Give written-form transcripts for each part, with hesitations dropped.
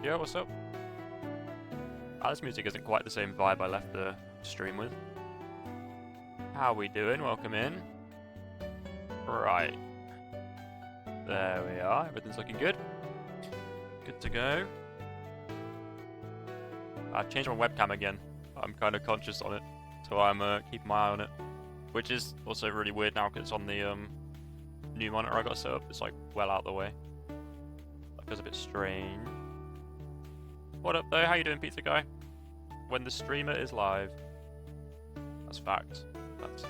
Yeah, what's up? This music isn't quite the same vibe I left the stream with. How we doing? Welcome in. Right. There we are. Everything's looking good. Good to go. I've changed my webcam again. I'm kind of conscious on it, so I'm keeping my eye on it. Which is also really weird now because it's on the new monitor I got set up. It's like well out of the way. That feels a bit strange. What up though? How you doing, Pizza Guy? When the streamer is live. That's fact. That's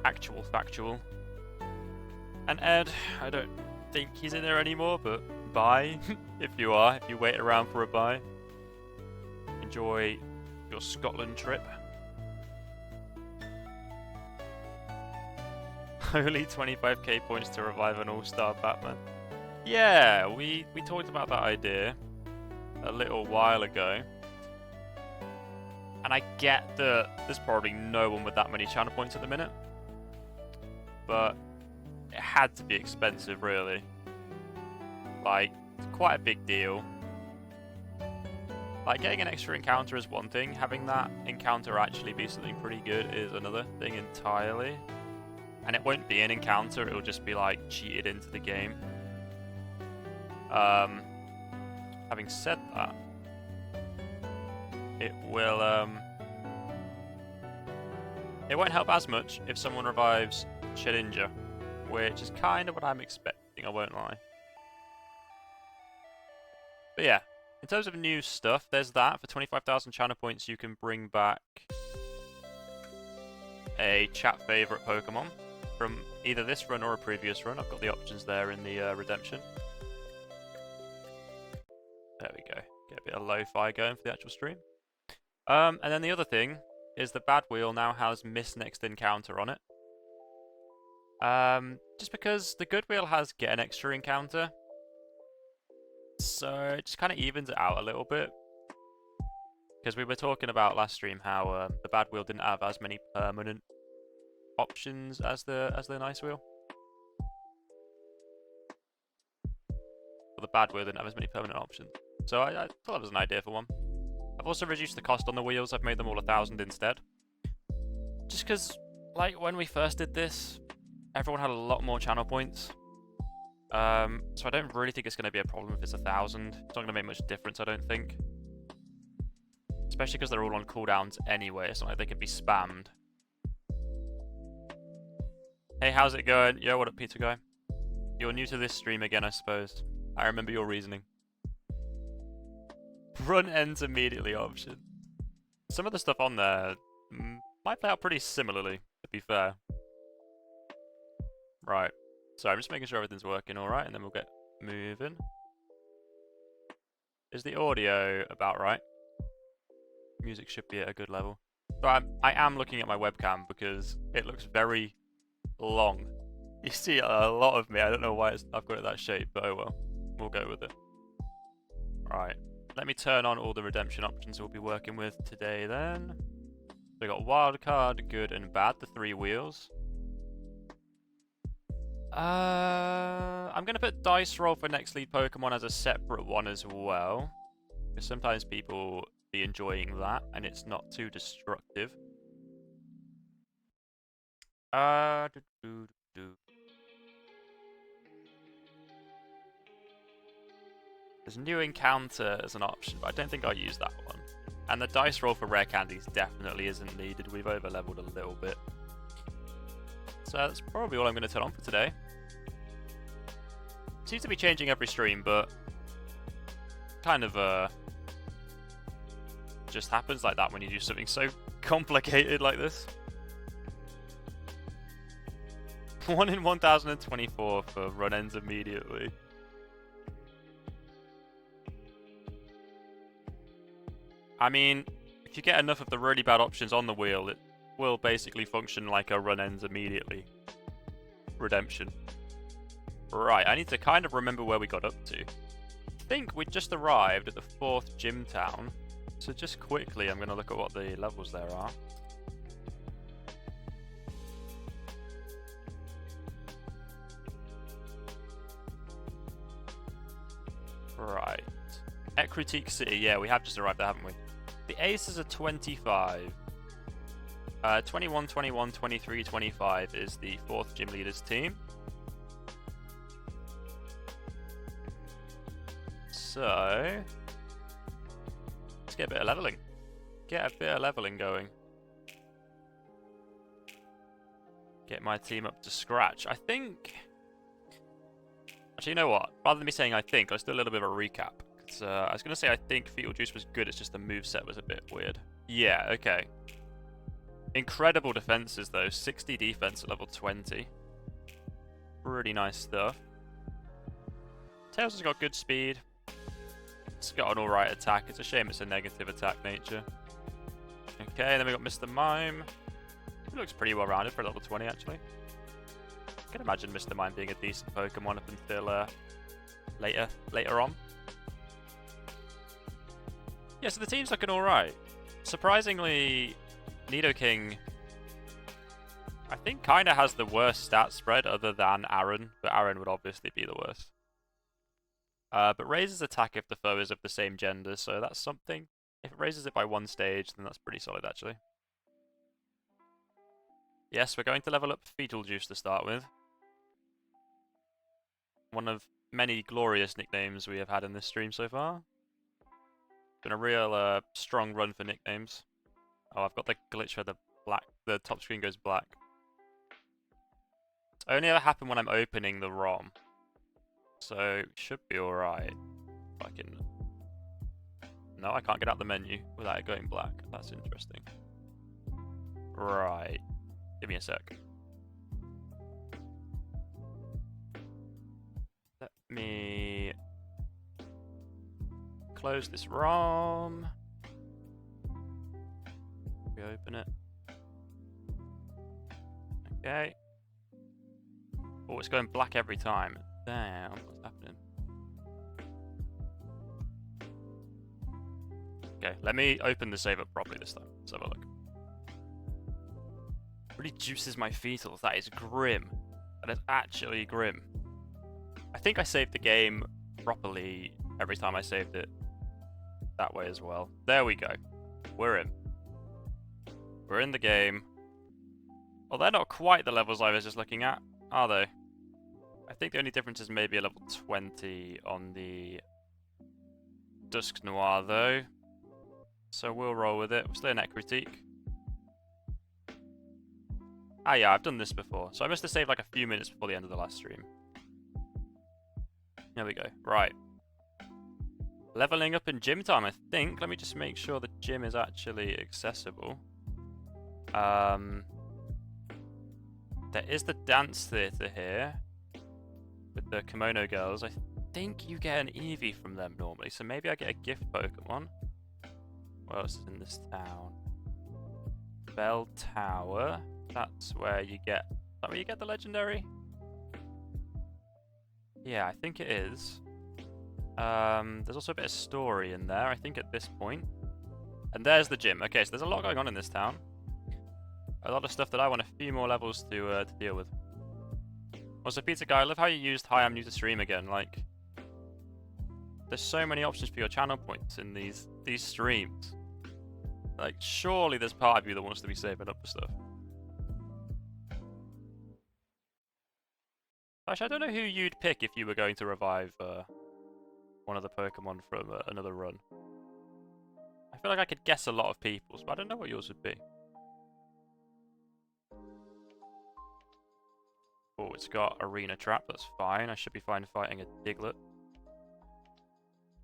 actual factual. And Ed, I don't think he's in there anymore, but bye if you are, if you wait around for a bye. Enjoy your Scotland trip. Only 25k points to revive an all-star Batman. Yeah, we talked about that idea a little while ago. And I get that there's probably no one with that many channel points at the minute. But it had to be expensive, really. Like, it's quite a big deal. Like, getting an extra encounter is one thing. Having that encounter actually be something pretty good is another thing entirely. And it won't be an encounter, it'll just be, like, cheated into the game. Having said that, it will, it won't help as much if someone revives Shedinja, which is kind of what I'm expecting, I won't lie. But yeah, in terms of new stuff, there's that. For 25,000 channel points, you can bring back a chat favorite Pokemon from either this run or a previous run. I've got the options there in the redemption. There we go. Get a bit of lo-fi going for the actual stream. And then the other thing is the Bad Wheel now has Miss Next Encounter on it. Just because the Good Wheel has Get an Extra Encounter. So it just kind of evens it out a little bit. Because we were talking about last stream how the Bad Wheel didn't have as many permanent options as the Nice Wheel. Well, the Bad Wheel didn't have as many permanent options. So I thought that was an idea for one. I've also reduced the cost on the wheels. I've made them all 1,000 instead. Just because, like, when we first did this, everyone had a lot more channel points. So I don't really think it's going to be a problem if it's 1,000. It's not going to make much difference, I don't think. Especially because they're all on cooldowns anyway. It's not like they can be spammed. Hey, how's it going? Yo, what up, Pizza Guy? You're new to this stream again, I suppose. I remember your reasoning. Run ends immediately option. Some of the stuff on there might play out pretty similarly, to be fair. Right. So I'm just making sure everything's working alright, and then we'll get moving. Is the audio about right? Music should be at a good level. But I am looking at my webcam because it looks very long. You see a lot of me. I don't know why I've got it that shape, but oh well. We'll go with it. Right. Let me turn on all the redemption options we'll be working with today then. So we got wildcard, good and bad, the 3 wheels. I'm going to put dice roll for next lead Pokemon as a separate one as well. Because sometimes people be enjoying that and it's not too destructive. There's new encounter as an option, but I don't think I'll use that one. And the dice roll for rare candies definitely isn't needed. We've over leveled a little bit. So that's probably all I'm going to turn on for today. Seems to be changing every stream, but kind of just happens like that when you do something so complicated like this. 1 in 1024 for run ends immediately. I mean, if you get enough of the really bad options on the wheel, it will basically function like a run ends immediately redemption. Right, I need to kind of remember where we got up to. I think we just arrived at the 4th gym town. So just quickly, I'm going to look at what the levels there are. Right. Ekritique City, yeah, we have just arrived there, haven't we? The Aces are 25. 21, 21, 23, 25 is the 4th gym leader's team. So, let's get a bit of leveling. Get a bit of leveling going. Get my team up to scratch. I think... Actually, you know what? Rather than me saying I think, let's do a little bit of a recap. I was going to say I think Fetal Juice was good, it's just the moveset was a bit weird. Yeah, okay. Incredible defenses though, 60 defense at level 20. Pretty nice stuff. Tails has got good speed. It's got an alright attack, it's a shame it's a negative attack nature. Okay, then we got Mr. Mime. He looks pretty well rounded for level 20 actually. I can imagine Mr. Mime being a decent Pokemon up until later on. Yeah, so the team's looking alright. Surprisingly, Nidoking, I think, kind of has the worst stat spread other than Aaron, but Aaron would obviously be the worst. But raises attack if the foe is of the same gender, so that's something. If it raises it by 1 stage, then that's pretty solid actually. Yes, we're going to level up Fetal Juice to start with. One of many glorious nicknames we have had in this stream so far. Been a real strong run for nicknames. Oh, I've got the glitch where the top screen goes black. It's only ever happened when I'm opening the ROM. So, should be alright. I can... No, I can't get out the menu without it going black. That's interesting. Right. Give me a sec. Let me... close this ROM. Reopen it. Okay. Oh, it's going black every time. Damn, what's happening? Okay, let me open the save up properly this time. Let's have a look. Really juices my fetals. That is grim. That is actually grim. I think I saved the game properly every time I saved it that way as well. There we go. We're in. We're in the game. Well, they're not quite the levels I was just looking at, are they? I think the only difference is maybe a level 20 on the Dusk Noir, though. So we'll roll with it. We'll stay in Ekritique. Ah, yeah, I've done this before. So I must have saved like a few minutes before the end of the last stream. There we go. Right. Leveling up in gym time, I think. Let me just make sure the gym is actually accessible. There is the dance theatre here with the kimono girls. I think you get an Eevee from them normally, so maybe I get a gift Pokemon. What else is in this town? Bell Tower. That's where you get... Is that where you get the legendary? Yeah, I think it is. There's also a bit of story in there, I think, at this point. And there's the gym. Okay, so there's a lot going on in this town. A lot of stuff that I want a few more levels to deal with. Also, Pizza Guy, I love how you used "Hi, I'm new to stream" again. Like, there's so many options for your channel points in these streams. Like, surely there's part of you that wants to be saving up for stuff. Actually, I don't know who you'd pick if you were going to revive one of the Pokemon from another run. I feel like I could guess a lot of people's, but I don't know what yours would be. Oh, it's got Arena Trap, that's fine. I should be fine fighting a Diglett.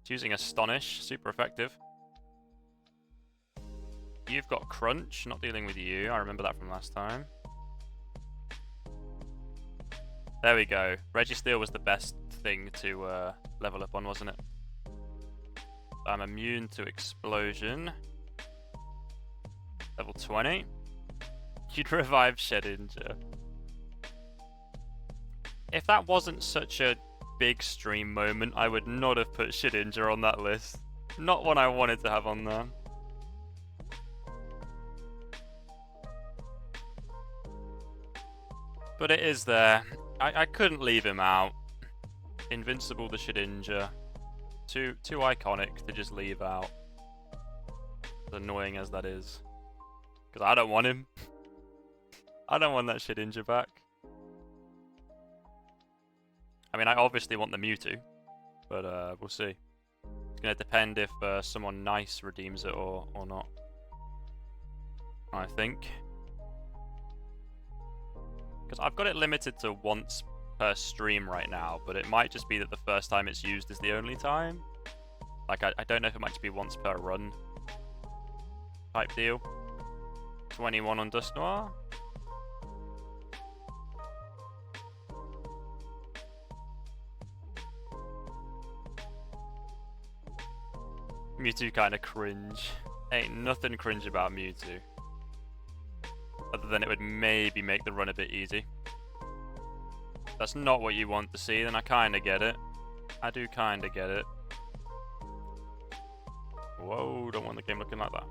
It's using Astonish, super effective. You've got Crunch, not dealing with you. I remember that from last time. There we go. Registeel was the best thing to level up on, wasn't it? I'm immune to Explosion. Level 20. You'd revive Shedinja. If that wasn't such a big stream moment, I would not have put Shedinja on that list. Not one I wanted to have on there. But it is there. I couldn't leave him out. Invincible the Shedinja. Too iconic to just leave out. As annoying as that is. Because I don't want him. I don't want that shit injure back. I mean, I obviously want the Mewtwo. But we'll see. It's going to depend if someone nice redeems it or not. I think. Because I've got it limited to once per stream right now, but it might just be that the first time it's used is the only time. Like, I don't know if it might just be once per run type deal. 21 on Dusknoir. Mewtwo kind of cringe. Ain't nothing cringe about Mewtwo. Other than it would maybe make the run a bit easy. That's not what you want to see, then I kind of get it. I do kind of get it. Whoa, don't want the game looking like that.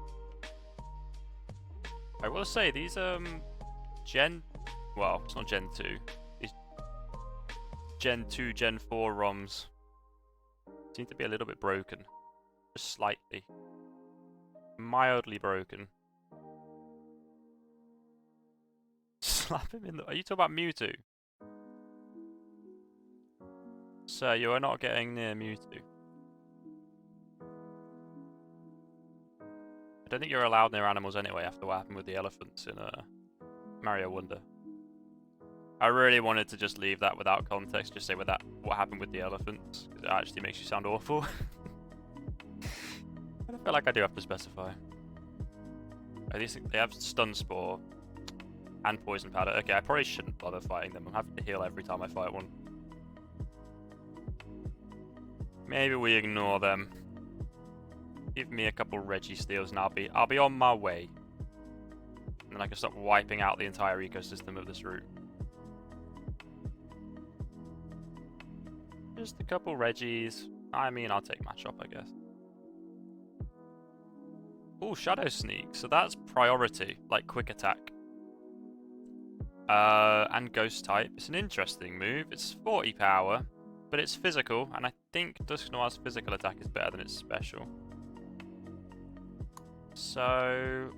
I will say, these, Gen... Well, it's not Gen 2. These Gen 2, Gen 4 ROMs seem to be a little bit broken. Just slightly. Mildly broken. Slap him in the... Are you talking about Mewtwo? Sir, you are not getting near Mewtwo. I don't think you're allowed near animals anyway after what happened with the elephants in Mario Wonder. I really wanted to just leave that without context, just say what happened with the elephants, because it actually makes you sound awful. I feel like I do have to specify. At least they have Stun Spore and Poison Powder. Okay, I probably shouldn't bother fighting them. I'm having to heal every time I fight one. Maybe we ignore them. Give me a couple Registeels and I'll be on my way. And then I can stop wiping out the entire ecosystem of this route. Just a couple Regis. I mean, I'll take Machop, I guess. Ooh, Shadow Sneak. So that's priority, like quick attack. And Ghost type. It's an interesting move. It's 40 power, but it's physical, and I think Dusknoir's physical attack is better than its special. So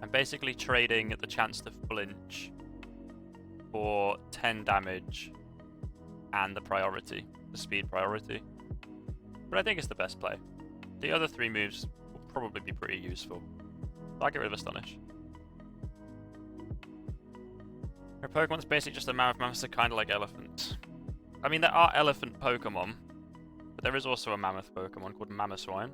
I'm basically trading the chance to flinch for 10 damage and the priority, the speed priority. But I think it's the best play. The other three moves will probably be pretty useful. I'll get rid of Astonish. Her Pokemon's basically just a Mammoth. Mammoths are kind of like elephants. I mean, there are elephant Pokemon, but there is also a Mammoth Pokemon called Mamoswine.